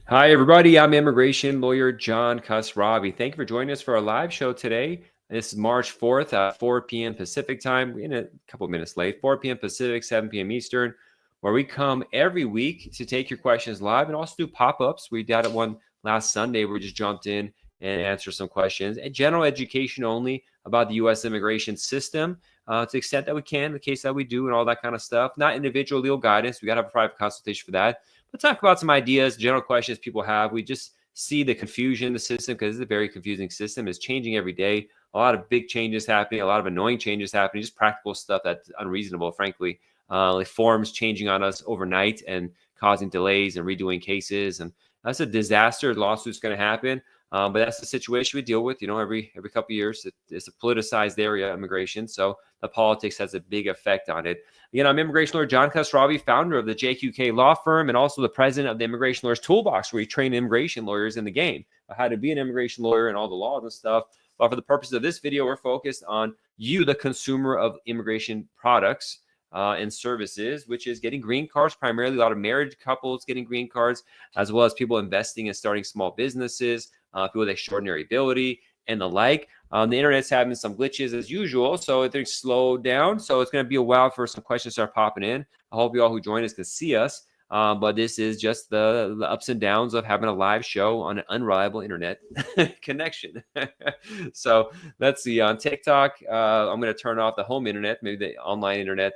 Hi, everybody. I'm immigration lawyer John Khosravi. Thank you for joining us for our live show today. This is March 4th at 4 p.m. Pacific time. We're in a couple minutes late, 4 p.m. Pacific, 7 p.m. Eastern, where we come every week to take your questions live and also do pop-ups. We did one last Sunday where we just jumped in and answer some questions and general education only about the U.S. immigration system to the extent that we can, the case that we do, and all that kind of stuff. Not individual legal guidance. We got to have a private consultation for that. We'll talk about some ideas, general questions people have. We just see the confusion in the system because it's a very confusing system. It's changing every day. A lot of big changes happening, a lot of annoying changes happening, just practical stuff that's unreasonable, frankly. Like forms changing on us overnight and causing delays and redoing cases. And that's a disaster. Lawsuits going to happen. But that's the situation we deal with, every couple of years. It's a politicized area, immigration. So the politics has a big effect on it. Again, I'm immigration lawyer John Khosravi, founder of the JQK law firm, and also the president of the Immigration Lawyers Toolbox, where we train immigration lawyers in the game, how to be an immigration lawyer and all the laws and stuff. But for the purposes of this video, we're focused on you, the consumer of immigration products and services, which is getting green cards, primarily a lot of married couples getting green cards, as well as people investing and starting small businesses, people with extraordinary ability and the like. The internet's having some glitches as usual, so things slowed down. So it's going to be a while for some questions to start popping in. I hope you all who join us can see us. But this is just the ups and downs of having a live show on an unreliable internet connection. So let's see. On TikTok, I'm going to turn off the home internet. Maybe the online internet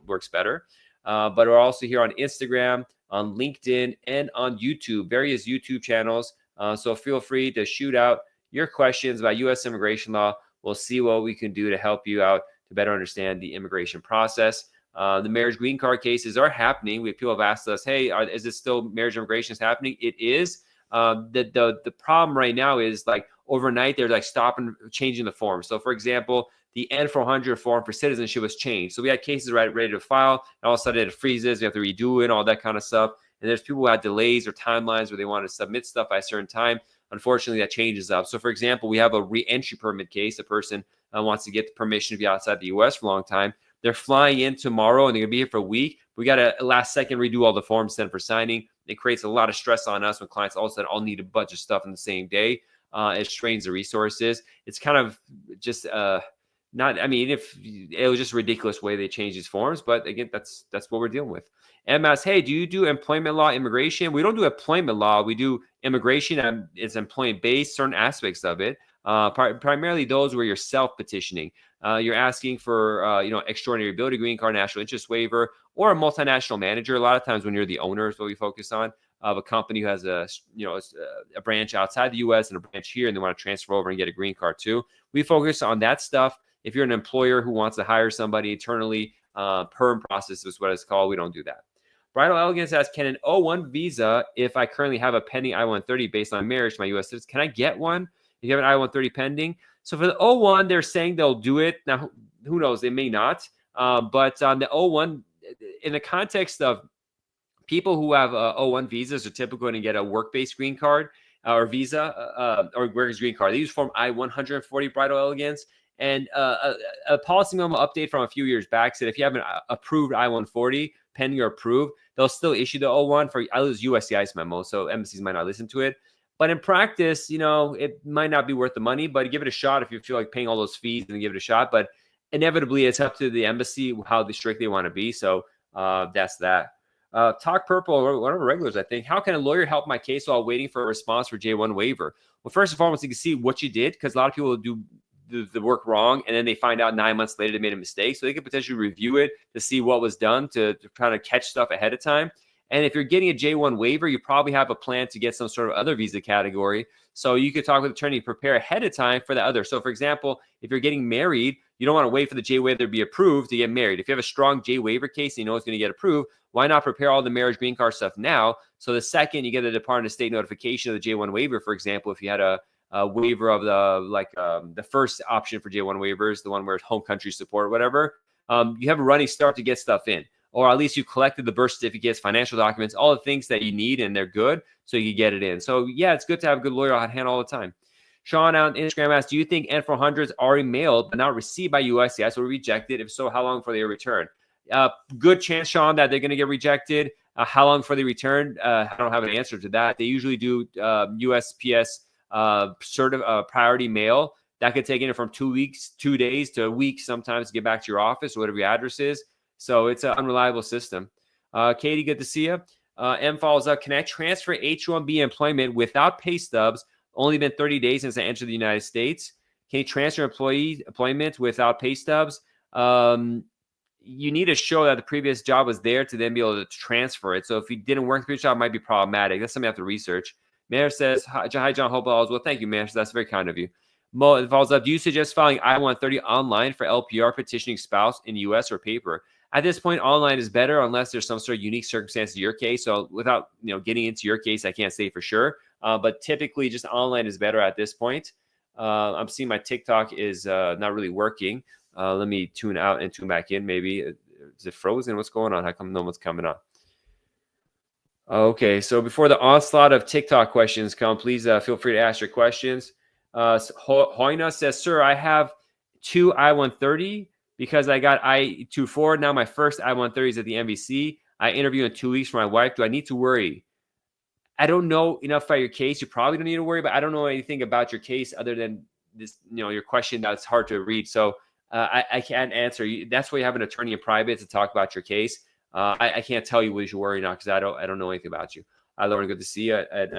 works better. But we're also here on Instagram, on LinkedIn, and on YouTube, various YouTube channels. So feel free to shoot out your questions about U.S. immigration law. We'll see what we can do to help you out to better understand the immigration process. The marriage green card cases are happening. People have asked us, hey, is it still marriage immigration is happening? It is. The problem right now is like overnight, they're like stopping, changing the form. So for example, the N400 form for citizenship was changed. So we had cases ready to file, and all of a sudden it freezes. You have to redo it, all that kind of stuff. And there's people who had delays or timelines where they want to submit stuff by a certain time. Unfortunately, that changes up. So for example, we have a re-entry permit case. A person wants to get the permission to be outside the U.S. for a long time. They're flying in tomorrow and they're going to be here for a week. We got to last second redo all the forms sent for signing. It creates a lot of stress on us when clients all of a sudden all need a bunch of stuff in the same day. It strains the resources. It's kind of just not, I mean, if it was just a ridiculous way they change these forms, but again, that's what we're dealing with. And asks, hey, do you do employment law, immigration? We don't do employment law. We do immigration, and it's employment based, certain aspects of it. Primarily those where you're self-petitioning. You're asking for, extraordinary ability, green card, national interest waiver, or a multinational manager. A lot of times when you're the owner is what we focus on, of a company who has a branch outside the U.S. and a branch here, and they want to transfer over and get a green card too. We focus on that stuff. If you're an employer who wants to hire somebody internally, perm process is what it's called. We don't do that. Bridal Elegance asks, can an O1 visa, if I currently have a pending I-130 based on marriage to my U.S. citizen, can I get one if you have an I-130 pending? So for the O1, they're saying they'll do it. Now, who knows? They may not. But on the O1, in the context of people who have O1 visas are typically going to get a work-based green card or visa or workers green card. They use Form I-140 Bridal Elegance. And a policy memo update from a few years back said if you have an approved I-140, pending or approved, they'll still issue the O1 for, I use USCIS memo, so embassies might not listen to it. But in practice, it might not be worth the money, but give it a shot if you feel like paying all those fees and give it a shot. But inevitably, it's up to the embassy how strict they want to be. So that's that. Talk Purple, one of our regulars, I think. How can a lawyer help my case while waiting for a response for J1 waiver? Well, first and foremost, you can see what you did, because a lot of people do the work wrong, and then they find out 9 months later they made a mistake. So they could potentially review it to see what was done to kind of catch stuff ahead of time. And if you're getting a J1 waiver, you probably have a plan to get some sort of other visa category. So you could talk with the attorney to prepare ahead of time for the other. So for example, if you're getting married, you don't want to wait for the J waiver to be approved to get married. If you have a strong J waiver case and you know it's going to get approved, why not prepare all the marriage green card stuff now? So the second you get a Department of State notification of the J1 waiver, for example, if you had a waiver of the first option for J1 waivers, the one where it's home country support or whatever, you have a running start to get stuff in. Or at least you collected the birth certificates, financial documents, all the things that you need, and they're good, so you get it in. So yeah, it's good to have a good lawyer on hand all the time. Sean on Instagram asks, do you think N400s already mailed but not received by USCIS or rejected? If so, how long before they return? Good chance, Sean, that they're going to get rejected. How long before they return? I don't have an answer to that. They usually do USPS priority mail. That could take anywhere from 2 weeks, 2 days to a week sometimes to get back to your office or whatever your address is. So it's an unreliable system. Katie, good to see you. M follows up. Can I transfer H-1B employment without pay stubs? Only been 30 days since I entered the United States. Can you transfer employment without pay stubs? You need to show that the previous job was there to then be able to transfer it. So if you didn't work the previous job, it might be problematic. That's something you have to research. Mayor says, hi, John, hope all is well. Thank you, Mayor. That's very kind of you. Mo follows up. Do you suggest filing I-130 online for LPR petitioning spouse in U.S. or paper? At this point, online is better unless there's some sort of unique circumstance in your case. So without getting into your case, I can't say for sure. But typically, just online is better at this point. I'm seeing my TikTok is not really working. Let me tune out and tune back in. Maybe is it frozen? What's going on? How come no one's coming on? Okay, so before the onslaught of TikTok questions come, please feel free to ask your questions. Hoina says, sir, I have 2 I-130 because I got I-24. Now my first I-130 is at the NBC. I interview in 2 weeks for my wife. Do I need to worry? I don't know enough about your case. You probably don't need to worry, but I don't know anything about your case other than this, your question that's hard to read. So I can't answer you. That's why you have an attorney in private to talk about your case. I can't tell you what you should worry now because I don't know anything about you. Lauren, good to see you. And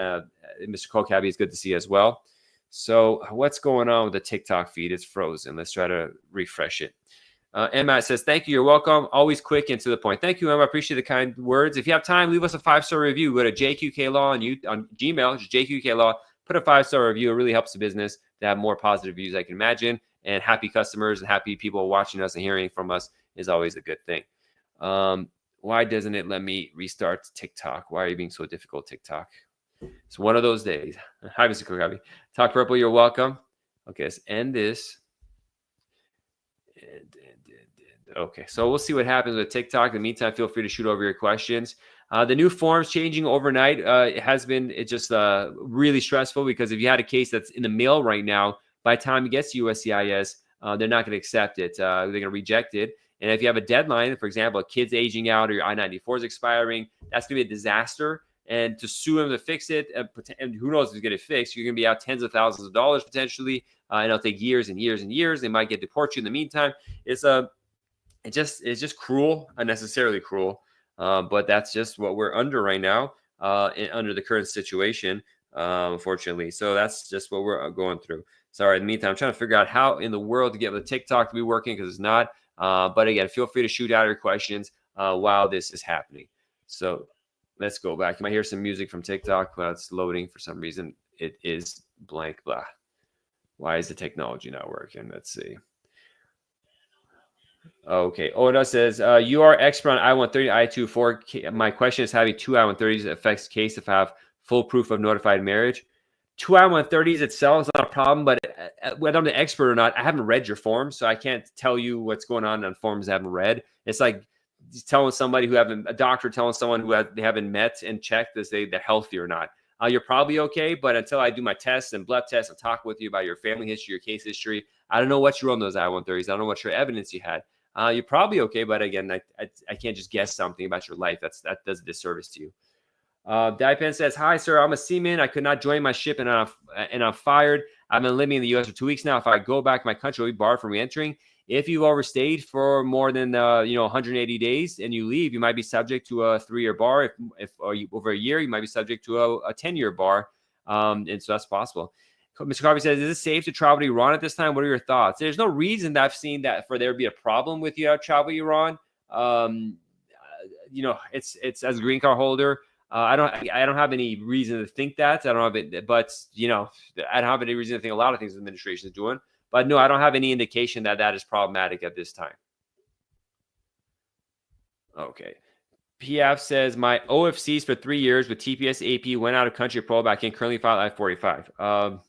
Mr. Kokabi, it's good to see you as well. So what's going on with the TikTok feed? It's frozen. Let's try to refresh it. Emma says, thank you. You're welcome. Always quick and to the point. Thank you, Emma. I appreciate the kind words. If you have time, leave us a 5-star review. Go to JQK Law on Gmail, just JQK Law. Put a 5-star review. It really helps the business to have more positive views, I can imagine. And happy customers and happy people watching us and hearing from us is always a good thing. Why doesn't it let me restart TikTok? Why are you being so difficult, TikTok? It's one of those days. Hi, Mr. Kokabi. Talk Purple, you're welcome. Okay, let's end this. Okay, so we'll see what happens with TikTok. In the meantime, feel free to shoot over your questions. The new forms changing overnight. It's just really stressful because if you had a case that's in the mail right now, by the time it gets to USCIS, they're not going to accept it. They're going to reject it. And if you have a deadline, for example, a kid's aging out or your I-94 is expiring, that's going to be a disaster. And to sue them to fix it, and who knows if it's going to fix, you're going to be out tens of thousands of dollars potentially, and it'll take years and years and years. They might get deported you in the meantime. It's just cruel, unnecessarily cruel. But that's just what we're under right now, under the current situation, unfortunately. So that's just what we're going through. Sorry, in the meantime, I'm trying to figure out how in the world to get the TikTok to be working because it's not. But again, feel free to shoot out your questions while this is happening. So let's go back. You might hear some music from TikTok while it's loading for some reason. It is blank, blah. Why is the technology not working? Let's see. Okay. Oda says, you are expert on I-130, I-24. My question is having 2 I-130s affects case if I have full proof of notified marriage. 2 I-130s itself is not a problem, but whether I'm an expert or not, I haven't read your forms, so I can't tell you what's going on forms I haven't read. It's like telling somebody a doctor telling someone who they haven't met and checked to say they're healthy or not. You're probably okay, but until I do my tests and blood tests and talk with you about your family history, your case history, I don't know what you wrote on those I-130s. I don't know what your evidence you had. You're probably okay, but again, I can't just guess something about your life. That does a disservice to you. Daipen says, hi, sir. I'm a seaman. I could not join my ship and I'm fired. I've been living in the U.S. for 2 weeks now. If I go back to my country, I'll be barred from re-entering. If you've overstayed for more than 180 days and you leave, you might be subject to a 3-year bar. If over a year, you might be subject to a 10-year bar. And so that's possible. Mr. Coffee says, is it safe to travel to Iran at this time? What are your thoughts? There's no reason that I've seen that for there to be a problem with you travel to Iran. It's as a green card holder. I don't have any reason to think that. I don't have it, but I don't have any reason to think a lot of things the administration is doing. But no, I don't have any indication that is problematic at this time. Okay. PF says, my OFCs for 3 years with TPS AP went out of country parole back in, currently filed I-45.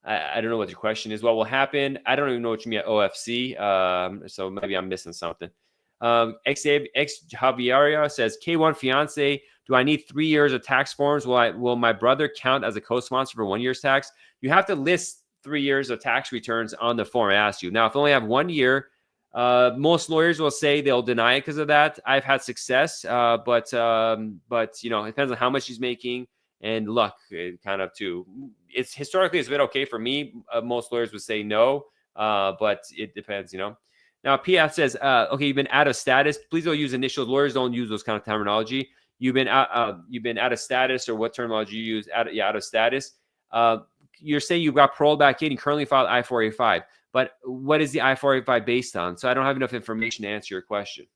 I don't know what your question is. What will happen? I don't even know what you mean at OFC. So maybe I'm missing something. X Javieria says, K1 fiance, do I need 3 years of tax forms? Will my brother count as a co-sponsor for 1 year's tax? You have to list 3 years of tax returns on the form I asked you. Now, if you only have 1 year, Most lawyers will say they'll deny it because of that. I've had success, but you know, it depends on how much he's making and luck, kind of too. It's historically it's been okay for me. Most lawyers would say no, but it depends, you know. Now, PF says, okay, you've been out of status. Please don't use initials. Lawyers don't use those kind of terminology. You've been out of status, or what terminology you use? Out of status. You're saying you got paroled back in. You currently filed I-485. But what is the I-485 based on? So I don't have enough information to answer your question.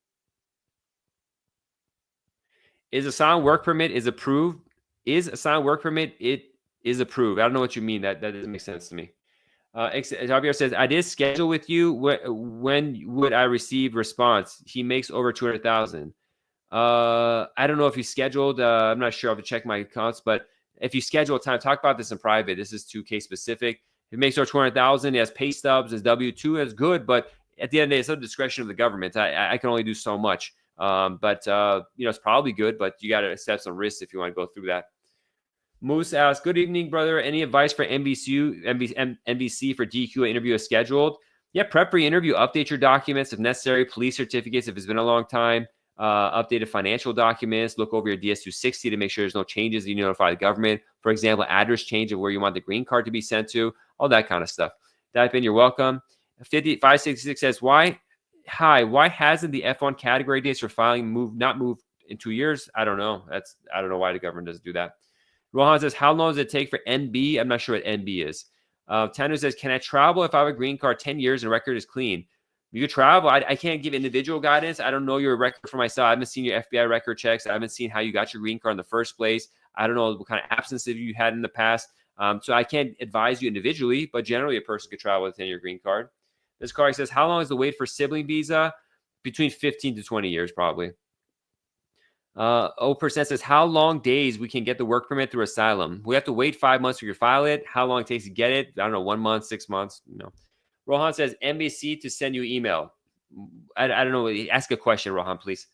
Is asylum work permit is approved? Is asylum work permit? It is approved. I don't know what you mean. That doesn't make sense to me. Javier says, I did schedule with you. When would I receive response? He makes over 200,000. I don't know if you scheduled. I'm not sure. I have to check my accounts. But if you schedule a time, talk about this in private. This is too case specific. If it makes over 200,000, he has pay stubs, his W-2, that's good. But at the end of the day, it's the discretion of the government. I can only do so much. But you know, it's probably good, but you got to accept some risks if you want to go through that. Moose asks, good evening, brother. Any advice for NBC for DQ interview is scheduled? Yeah, prep for your interview. Update your documents if necessary. Police certificates if it's been a long time. Updated financial documents. Look over your DS-260 to make sure there's no changes. You notify the government. For example, address change of where you want the green card to be sent to. All that kind of stuff. Type in, you're welcome. 566 says, why hasn't the F1 category dates for filing not moved in 2 years? I don't know. I don't know why the government doesn't do that. Rohan says, how long does it take for NB? I'm not sure what NB is. Tanu says, can I travel if I have a green card 10 years and record is clean? You could travel. I can't give individual guidance. I don't know your record for myself. I haven't seen your FBI record checks. I haven't seen how you got your green card in the first place. I don't know what kind of absences you had in the past. So I can't advise you individually, but generally a person could travel within your green card. This card says, how long is the wait for sibling visa? Between 15 to 20 years, probably. 0% says, how long days we can get the work permit through asylum? We have to wait 5 months for you to file it. How long it takes to get it? I don't know, 1 month, 6 months. No. Rohan says, NBC to send you email. I don't know. Ask a question, Rohan, please.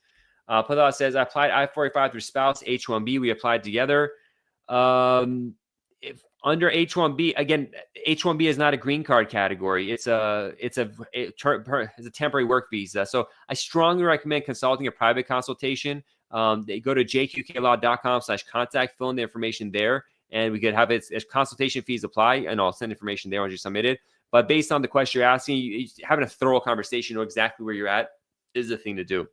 Padal says, I applied I-485 through spouse, H-1B. We applied together. If under H-1B, again, H-1B is not a green card category. It's a temporary work visa. So I strongly recommend consulting a private consultation. They go to jqqlaw.com/contact, fill in the information there, and we could have its consultation fees apply, and I'll send information there once you submit it. But based on the question you're asking, having a thorough conversation, know exactly where you're at is the thing to do.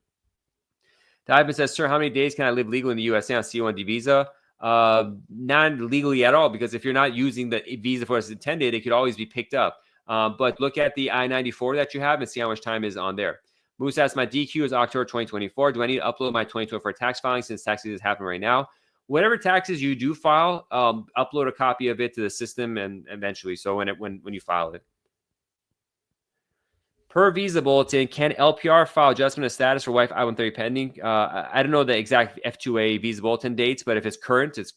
Diamond says, sir, how many days can I live legally in the USA on C1D visa? Not legally at all, because if you're not using the visa for as intended, it could always be picked up. But look at the I-94 that you have and see how much time is on there. Moose asks, my DQ is October 2024. Do I need to upload my 2024 tax filing since taxes is happening right now? Whatever taxes you do file, upload a copy of it to the system and eventually. So when you file it. Per visa bulletin, can LPR file adjustment of status for wife I-130 pending? I don't know the exact F2A visa bulletin dates, but if it's current, it's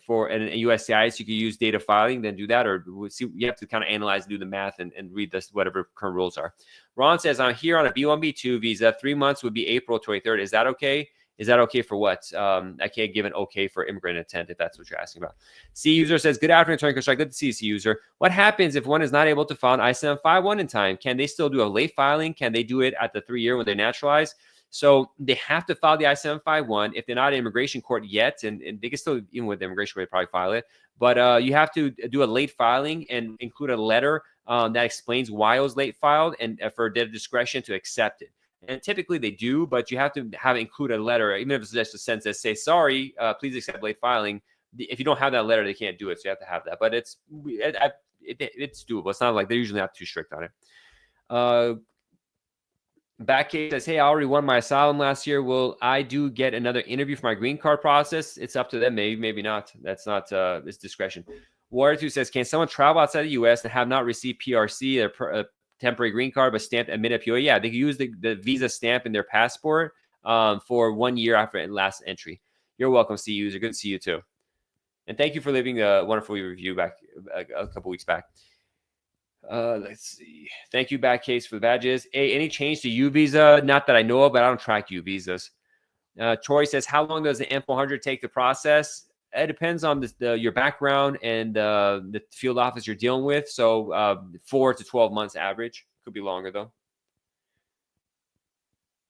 for an USCIS, you can use data filing, then do that, or see. You have to kind of analyze and do the math and read this, whatever current rules are. Ron says, I'm here on a B1, B2 visa. 3 months would be April 23rd. Is that okay? Is that okay for what? I can't give an okay for immigrant intent if that's what you're asking about. C user says, good afternoon, Attorney Construct. Good to see you, C user. What happens if one is not able to file an I-751 in time? Can they still do a late filing? Can they do it at the 3 year when they naturalize? So they have to file the I-751 if they're not in immigration court yet, and they can still, even with the immigration court, probably file it. But you have to do a late filing and include a letter that explains why it was late filed and for their discretion to accept it. And typically they do, but you have to include a letter, even if it's just a sentence that says, sorry, please accept late filing. If you don't have that letter, they can't do it. So you have to have that. But it's doable. It's not like they're usually not too strict on it. Backcase says, hey, I already won my asylum last year. Will I get another interview for my green card process? It's up to them. Maybe not. That's not it's discretion. Warrior 2 says, can someone travel outside the U.S. and have not received PRC, their temporary green card, but stamped admitted POA? Yeah, they can use the visa stamp in their passport for 1 year after last entry. You're welcome, C user. Good to see you too. And thank you for leaving a wonderful review back a couple weeks back. Let's see. Thank you, Backcase, for the badges. Hey, any change to U visa? Not that I know of, but I don't track U visas. Troy says, how long does the M400 take to process? It depends on your background and the field office you're dealing with. So 4 to 12 months average. Could be longer, though.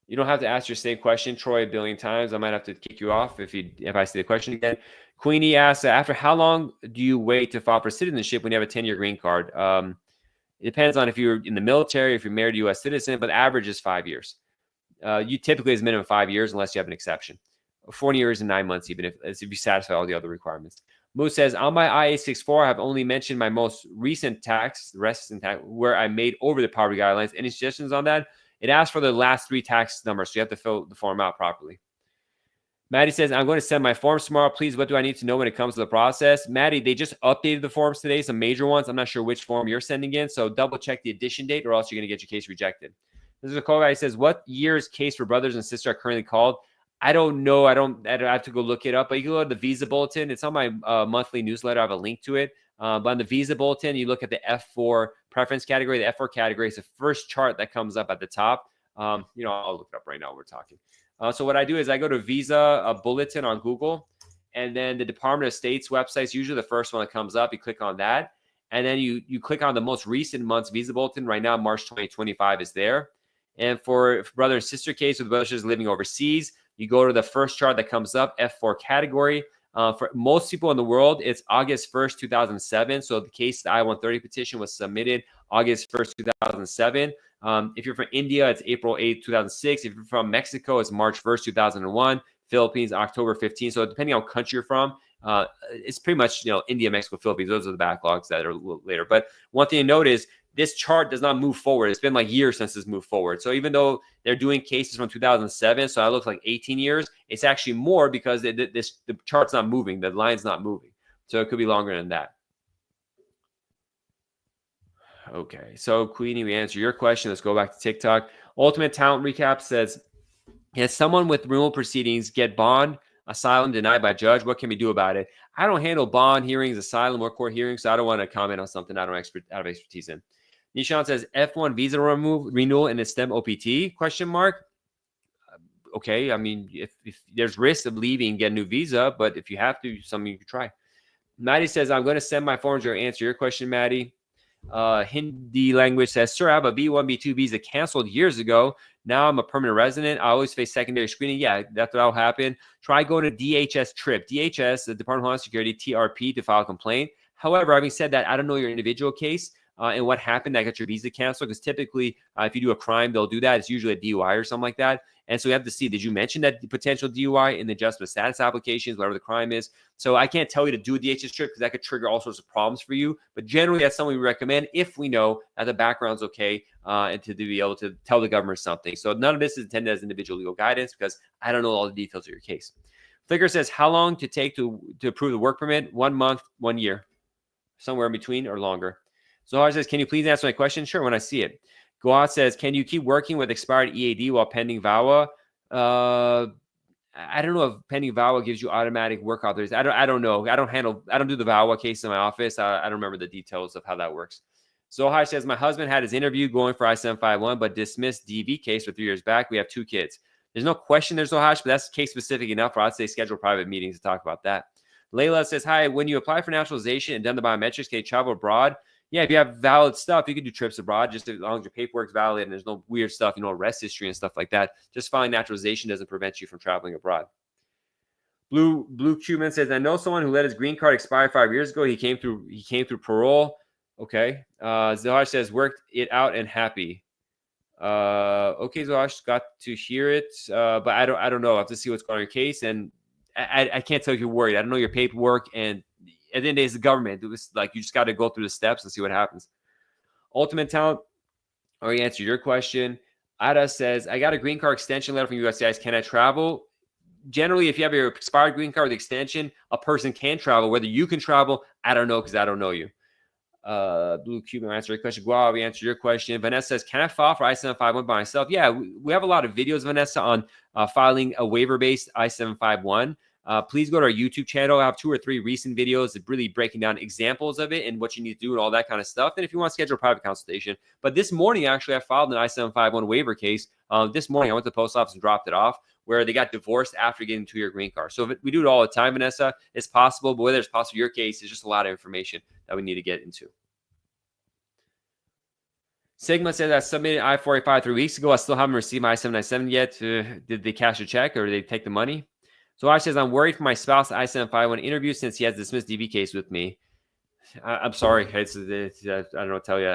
You don't have to ask your same question, Troy, a billion times. I might have to kick you off if I see the question again. Queenie asks, after how long do you wait to file for citizenship when you have a 10-year green card? It depends on if you're in the military, if you're married to a U.S. citizen, but average is 5 years. You typically is minimum 5 years unless you have an exception. 40 years and 9 months, even if you satisfy all the other requirements. Moose says, on my IA-64, I have only mentioned my most recent tax, the rest in tax, where I made over the poverty guidelines. Any suggestions on that? It asks for the last 3 tax numbers, so you have to fill the form out properly. Maddie says, I'm going to send my forms tomorrow. Please, what do I need to know when it comes to the process? Maddie, they just updated the forms today, some major ones. I'm not sure which form you're sending in, so double check the edition date or else you're going to get your case rejected. This is a call guy. He says, what year's case for brothers and sisters are currently called? I don't know. I have to go look it up, but you can go to the Visa Bulletin. It's on my monthly newsletter. I have a link to it. But on the Visa Bulletin, you look at the F4 preference category. The F4 category is the first chart that comes up at the top. I'll look it up right now. We're talking. So what I do is I go to Visa Bulletin on Google, and then the Department of State's website is usually the first one that comes up. You click on that, and then you click on the most recent month's Visa Bulletin. Right now, March 2025 is there. And for brother and sister case with brothers living overseas, you go to the first chart that comes up, F4 category. For most people in the world, it's August 1st, 2007. So the case, the I-130 petition was submitted August 1st, 2007. If you're from India, it's April 8th, 2006. If you're from Mexico, it's March 1st, 2001. Philippines, October 15th. So depending on what country you're from, it's pretty much, India, Mexico, Philippines. Those are the backlogs that are a little later. But one thing to note is this chart does not move forward. It's been like years since it's moved forward. So even though they're doing cases from 2007, so I look like 18 years, it's actually more because the chart's not moving. The line's not moving. So it could be longer than that. Okay, so Queenie, we answer your question. Let's go back to TikTok. Ultimate Talent Recap says, can someone with removal proceedings get bond, asylum denied by judge? What can we do about it? I don't handle bond hearings, asylum, or court hearings, so I don't want to comment on something I don't have expertise in. Nishan says, F1 visa renewal and its STEM OPT, question mark. Okay, I mean, if there's risk of leaving, get a new visa, but if you have to, something you could try. Maddie says, I'm going to send my forms or answer your question, Maddie. Hindi language says, sir, I have a B1, B2 visa canceled years ago. Now I'm a permanent resident. I always face secondary screening. Yeah, that's what'll happen. Try going to DHS TRIP. DHS, the Department of Homeland Security, TRP, to file a complaint. However, having said that, I don't know your individual case and what happened that got your visa canceled, because typically if you do a crime, they'll do that. It's usually a DUI or something like that. And so we have to see, did you mention that potential DUI in the adjustment status applications, whatever the crime is? So I can't tell you to do a DHS trip because that could trigger all sorts of problems for you. But generally, that's something we recommend if we know that the background's okay and to be able to tell the government something. So none of this is intended as individual legal guidance because I don't know all the details of your case. Flicker says, how long to take to approve the work permit? 1 month, 1 year, somewhere in between or longer. Zohar says, can you please answer my question? Sure, when I see it. Goat says, can you keep working with expired EAD while pending VAWA? I don't know if pending VAWA gives you automatic work authorization. I don't know. I don't do the VAWA case in my office. I don't remember the details of how that works. Zohar says, my husband had his interview going for I-751, but dismissed DV case for 3 years back. We have 2 kids. There's no question there's Zohar, but that's case specific enough for I'd say schedule private meetings to talk about that. Layla says, hi, when you apply for naturalization and done the biometrics, can you travel abroad? Yeah, if you have valid stuff, you can do trips abroad just as long as your paperwork's valid and there's no weird stuff, arrest history and stuff like that. Just filing naturalization doesn't prevent you from traveling abroad. Blue Cuban says, I know someone who let his green card expire 5 years ago. He came through parole. Okay. Zohar says, worked it out and happy. Okay, Zohar, got to hear it. But I don't know. I have to see what's going on in your case. And I can't tell if you're worried. I don't know your paperwork, and at the end of the day, it's the government. It was like you just got to go through the steps and see what happens. Ultimate Talent already answered your question. Ada says, I got a green card extension letter from USCIS. Can I travel? Generally, if you have your expired green card with extension, a person can travel. Whether you can travel, I don't know because I don't know you. Blue Cuban answered your question. Guav, we answered your question. Vanessa says, can I file for I-751 by myself? Yeah, we have a lot of videos, Vanessa, on filing a waiver-based I-751. Please go to our YouTube channel. I have 2 or 3 recent videos that really breaking down examples of it and what you need to do and all that kind of stuff. And if you want to schedule a private consultation. But this morning, actually, I filed an I-751 waiver case. This morning, I went to the post office and dropped it off where they got divorced after getting a 2-year green card. So we do it all the time, Vanessa. It's possible, but whether it's possible for your case, it's just a lot of information that we need to get into. Sigma says I submitted I-485 3 weeks ago. I still haven't received my I-797 yet. Did they cash a check or did they take the money? So I says I'm worried for my spouse I-751 interview since he has dismissed DV case with me. I'm sorry. I don't know what to tell you.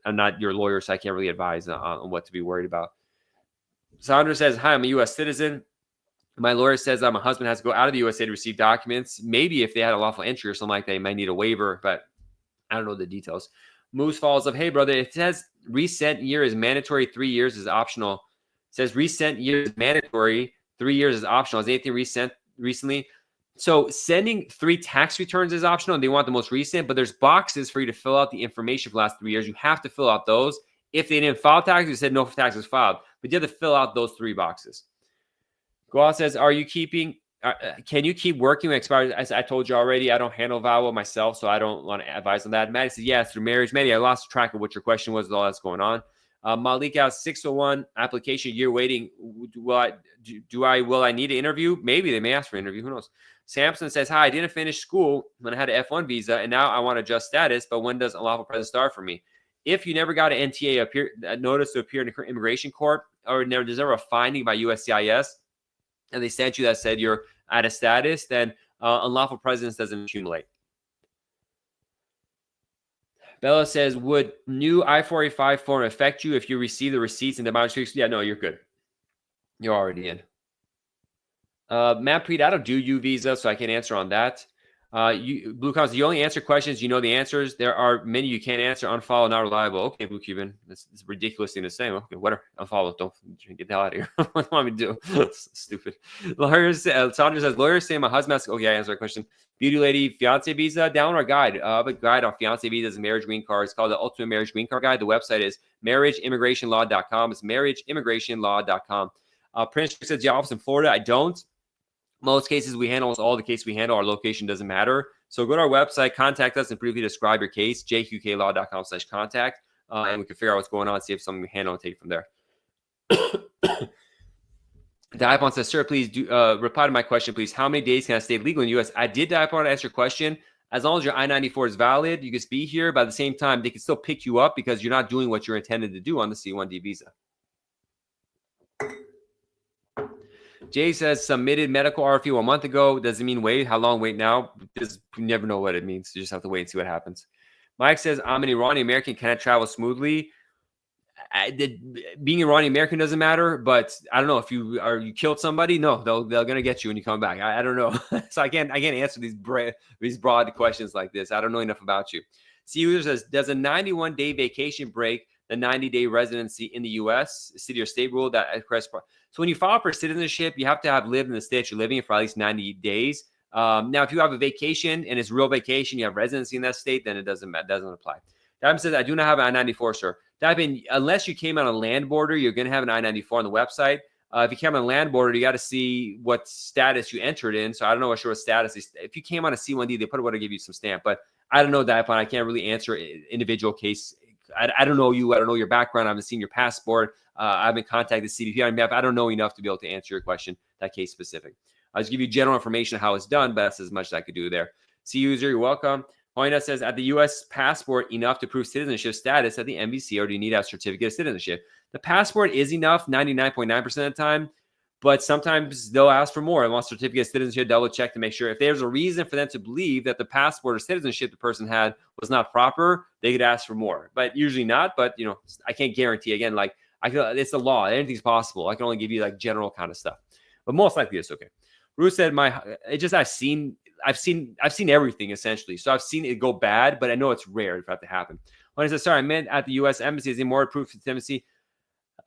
I'm not your lawyer, so I can't really advise on what to be worried about. Sandra says, hi, I'm a U.S. citizen. My lawyer says my husband has to go out of the USA to receive documents. Maybe if they had a lawful entry or something like that, they might need a waiver, but I don't know the details. Moose follows up, hey, brother, it says recent year is mandatory, 3 years is optional. It says recent year is mandatory, 3 years is optional. Is anything recent recently? So sending 3 tax returns is optional, and they want the most recent, but there's boxes for you to fill out the information for the last 3 years. You have to fill out those. If they didn't file taxes, you said no taxes filed, but you have to fill out those 3 boxes. Goa says, are you keeping, can you keep working when expired? As I told you already, I don't handle VAWA myself, so I don't want to advise on that. Maddie says, yeah, through marriage. Maddie, I lost track of what your question was with all that's going on. Malik has 601 application year waiting. Will I need an interview? Maybe they may ask for an interview. Who knows? Samson says, hi, I didn't finish school when I had an F1 visa, and now I want to adjust status, but when does unlawful presence start for me? If you never got an NTA notice to appear in an immigration court, or there's never a finding by USCIS, and they sent you that said you're at a status, then unlawful presence doesn't accumulate. Bella says, would new I-485 form affect you if you receive the receipts and the amount of? Yeah, no, you're good. You're already in. Matt Preet, I don't do U visa, so I can't answer on that. Blue Counts, you only answer questions you know the answers. There are many you can't answer. Unfollow, not reliable. Okay, Blue Cuban, it's a ridiculous thing to say. Okay, whatever. Unfollow. Don't get the hell out of here. What do you want me to do? Stupid. Lawyers. Sandra says lawyers say my husband has. Okay, I answered that question. Beauty lady, fiance visa. Download our guide. A guide on fiance visas and marriage green cards. It's called the Ultimate Marriage Green Card Guide. The website is marriageimmigrationlaw.com. It's marriageimmigrationlaw.com. Prince says, do you office in Florida? I don't. Most cases we handle, all the cases we handle, our location doesn't matter. So go to our website, contact us, and briefly describe your case, jqqlaw.com/contact, and we can figure out what's going on, see if something we handle and take it from there. Diapon says, sir, please do reply to my question, please. How many days can I stay legal in the U.S.? I did, Diapon, to answer your question. As long as your I-94 is valid, you can be here. But at the same time, they can still pick you up because you're not doing what you're intended to do on the C-1D visa. Jay says, submitted medical RFE 1 month ago. Does it mean wait? How long wait now? You never know what it means. You just have to wait and see what happens. Mike says, I'm an Iranian American. Can I travel smoothly? Being Iranian American doesn't matter, but I don't know if you killed somebody. No, they're gonna get you when you come back. I don't know. So I can't answer these broad questions like this. I don't know enough about you. C user says, does a 91-day vacation break the 90-day residency in the U.S. city or state rule that so when you file for citizenship, you have to have lived in the state you're living in for at least 90 days. Now, if you have a vacation and it's real vacation, you have residency in that state, then it doesn't apply. Diamond says, I do not have an I-94, sir. Diamond, unless you came on a land border, you're going to have an I-94 on the website. If you came on a land border, you got to see what status you entered in. So I don't know what your status is. If you came on a C-1D, they probably would have give you some stamp. But I don't know, Diamond. I can't really answer individual case. I don't know you. I don't know your background. I haven't seen your passport. I haven't contacted CBP. I don't know enough to be able to answer your question, that case specific. I'll just give you general information of how it's done, but that's as much as I could do there. C user, you're welcome. Hoyna says, at the U.S. passport enough to prove citizenship status at the embassy, or do you need a certificate of citizenship? The passport is enough 99.9% of the time, but sometimes they'll ask for more. I want certificate of citizenship, double check to make sure. If there's a reason for them to believe that the passport or citizenship the person had was not proper, they could ask for more, but usually not. But, I can't guarantee. Again, it's the law. Anything's possible. I can only give you general kind of stuff, but most likely it's okay. Ruth said, I've seen everything essentially. So I've seen it go bad, but I know it's rare for that to happen. When I said, sorry, I meant at the U.S. embassy, is it more proof of legitimacy?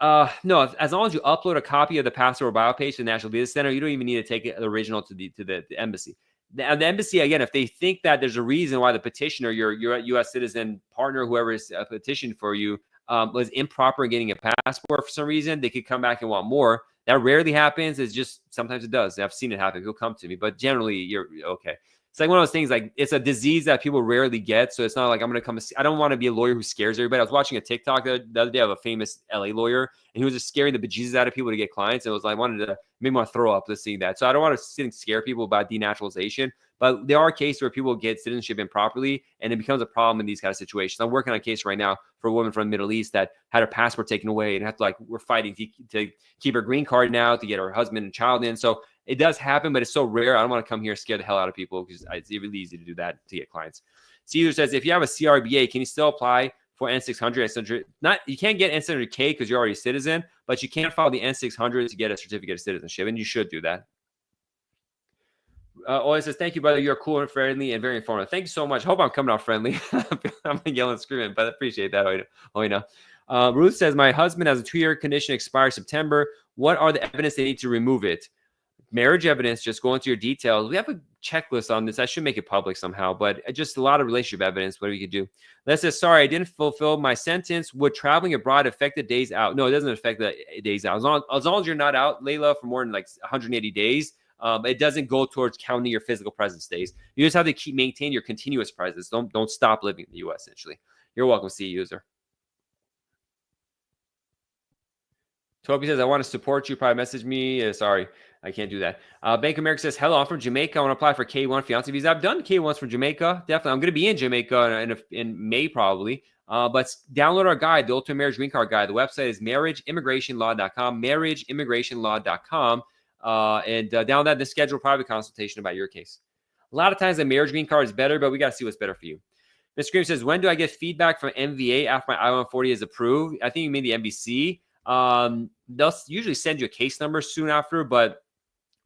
No, as long as you upload a copy of the passport or bio page to the National Visa Center, you don't even need to take the original to the embassy. The embassy, again, if they think that there's a reason why the petitioner, your U.S. citizen partner, whoever is petitioned for you, was improper in getting a passport for some reason, they could come back and want more. That rarely happens. It's just sometimes it does. I've seen it happen. It'll come to me, but generally you're okay. it's like one of those things, like it's a disease that people rarely get. So it's not like I'm going to come. I don't want to be a lawyer who scares everybody. I was watching a TikTok the other day of a famous LA lawyer, and he was just scaring the bejesus out of people to get clients. And it was like, I wanted to make me want to throw up listening to that. So I don't want to sit and scare people about denaturalization. But there are cases where people get citizenship improperly, and it becomes a problem in these kind of situations. I'm working on a case right now for a woman from the Middle East that had her passport taken away and had to, like, we're fighting to keep her green card now, to get her husband and child in. So it does happen, but it's so rare. I don't want to come here and scare the hell out of people, because it's really easy to do that to get clients. Caesar says, if you have a CRBA, can you still apply for N600? N600 not, you can't get N600K because you're already a citizen, but you can file the N600 to get a certificate of citizenship, and you should do that. Owen says, thank you, brother. You're cool and friendly and very informative. Thank you so much. Hope I'm coming out friendly. I'm yelling and screaming, but I appreciate that. Ruth says, my husband has a 2-year condition, expires September. What are the evidence they need to remove it? Marriage evidence, just go into your details. We have a checklist on this. I should make it public somehow, but just a lot of relationship evidence, what we could do. Let's say, sorry, I didn't fulfill my sentence. Would traveling abroad affect the days out? No, it doesn't affect the days out. As long as you're not out, Layla, for more than like 180 days, it doesn't go towards counting your physical presence days. You just have to maintain your continuous presence. Don't stop living in the U.S. essentially. You're welcome, C user. Toby says, I want to support you. Probably message me. Sorry, I can't do that. Bank of America says, hello, I'm from Jamaica. I want to apply for K1 fiancé visa. I've done K1s from Jamaica. Definitely. I'm going to be in Jamaica in May probably. But download our guide, the Ultimate Marriage Green Card Guide. The website is marriageimmigrationlaw.com, marriageimmigrationlaw.com. And down that, schedule a private consultation about your case. A lot of times the marriage green card is better, but we got to see what's better for you. Mr. Green says, when do I get feedback from MVA after my I-140 is approved? I think you mean the MBC. They'll usually send you a case number soon after, but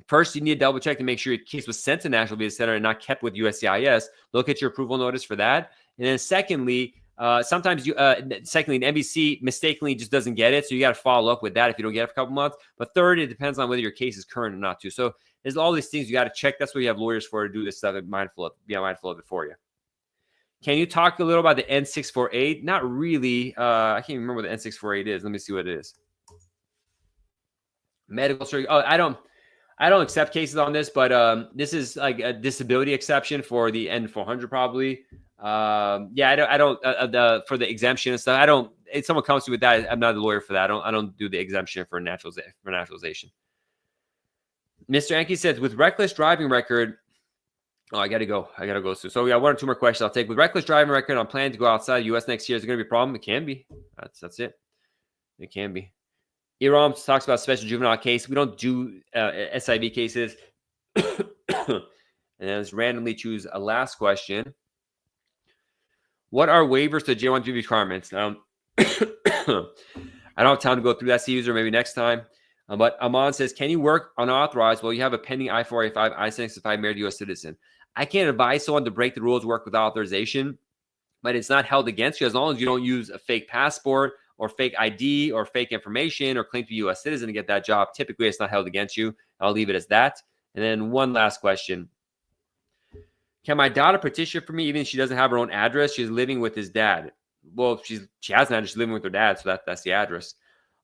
first you need to double check to make sure your case was sent to National Visa Center and not kept with USCIS. Look at your approval notice for that. And then secondly, sometimes the NBC mistakenly just doesn't get it. So you got to follow up with that if you don't get it for a couple months. But third, it depends on whether your case is current or not too. So there's all these things you got to check. That's what you have lawyers for, to do this stuff and be mindful of it for you. Can you talk a little about the N648? Not really. I can't even remember what the N648 is. Let me see what it is. Medical surgery. Oh, I don't accept cases on this, but this is like a disability exception for the N400 probably. Yeah, I don't for the exemption and stuff. I don't. If someone comes to me with that, I'm not a lawyer for that. I don't do the exemption for naturalization. Mr. Anki says, with reckless driving record. Oh, I gotta go soon. So we got 1 or 2 more questions I'll take. With reckless driving record, I'm planning to go outside the U.S. next year. Is it going to be a problem? It can be. That's it. It can be. Iram talks about special juvenile case. We don't do SIV cases. And then let's randomly choose a last question. What are waivers to J1 requirements? I don't have time to go through that, C user, maybe next time. But Aman says, can you work unauthorized while you have a pending I-485, I-765 married U.S. citizen? I can't advise someone to break the rules, work without authorization, but it's not held against you as long as you don't use a fake passport or fake ID or fake information or claim to be a U.S. citizen to get that job. Typically, it's not held against you. I'll leave it as that. And then one last question. Can my daughter petition for me even if she doesn't have her own address? She's living with his dad. Well, she has an address. She's living with her dad, so that's the address.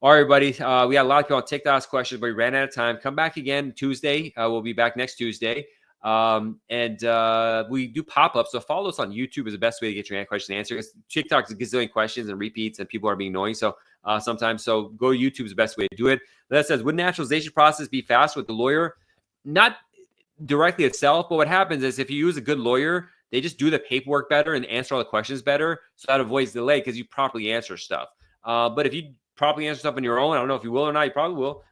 All right, everybody. We got a lot of people on TikTok questions, but we ran out of time. Come back again Tuesday. We'll be back next Tuesday. We do pop-ups, so follow us on YouTube is the best way to get your question answered. Because TikTok's a gazillion questions and repeats, and people are being annoying. So sometimes, go to YouTube is the best way to do it. That says, would naturalization process be fast with the lawyer? Not directly itself, but what happens is if you use a good lawyer, they just do the paperwork better and answer all the questions better, so that avoids delay because you properly answer stuff. But if you properly answer stuff on your own, I don't know if you will or not, you probably will,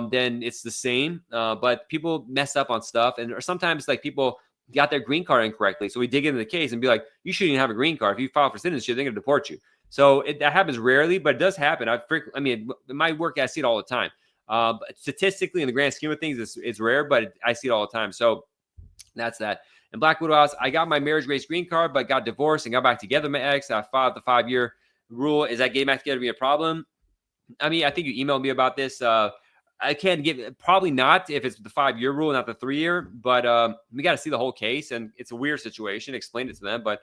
then it's the same. But people mess up on stuff, and or sometimes like people got their green card incorrectly. So we dig into the case and be like, you shouldn't even have a green card. If you file for citizenship, they're going to deport you. So that happens rarely, but it does happen. In my work, I see it all the time. But statistically, in the grand scheme of things, it's rare, but I see it all the time. So that's that. In Black Widow House, I got my marriage-based green card, but got divorced and got back together with my ex. I filed the 5-year rule. Is that getting back together be a problem? I mean, I think you emailed me about this. I can't give, probably not if it's the 5-year rule, not the 3-year, but we got to see the whole case, and it's a weird situation. Explain it to them, but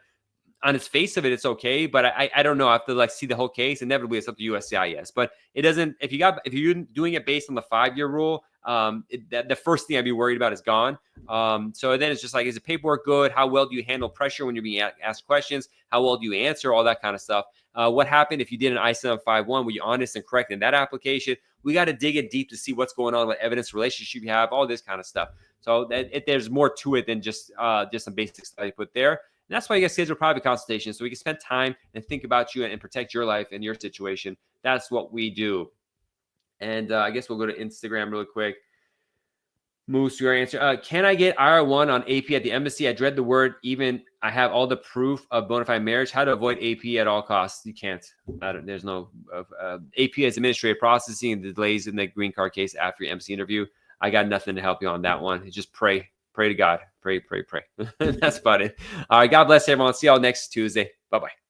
on its face of it, it's okay. But I don't know. I have to see the whole case. Inevitably, it's up to USCIS. But it doesn't. If you're doing it based on the 5-year rule, the first thing I'd be worried about is gone. So then it's just like, is the paperwork good? How well do you handle pressure when you're being asked questions? How well do you answer? All that kind of stuff. What happened if you did an I-751? Were you honest and correct in that application? We got to dig in deep to see what's going on, what evidence relationship you have, all this kind of stuff. So there's more to it than just some basic stuff you put there. And that's why you guys schedule private consultations, so we can spend time and think about you and protect your life and your situation. That's what we do. And I guess we'll go to Instagram really quick. Moose, your answer. Can I get IR1 on AP at the embassy? I dread the word, even I have all the proof of bona fide marriage. How to avoid AP at all costs? You can't. There's no AP is administrative processing and delays in the green card case after your embassy interview. I got nothing to help you on that one. Just pray to God. Pray. That's about it. All right. God bless everyone. See y'all next Tuesday. Bye-bye.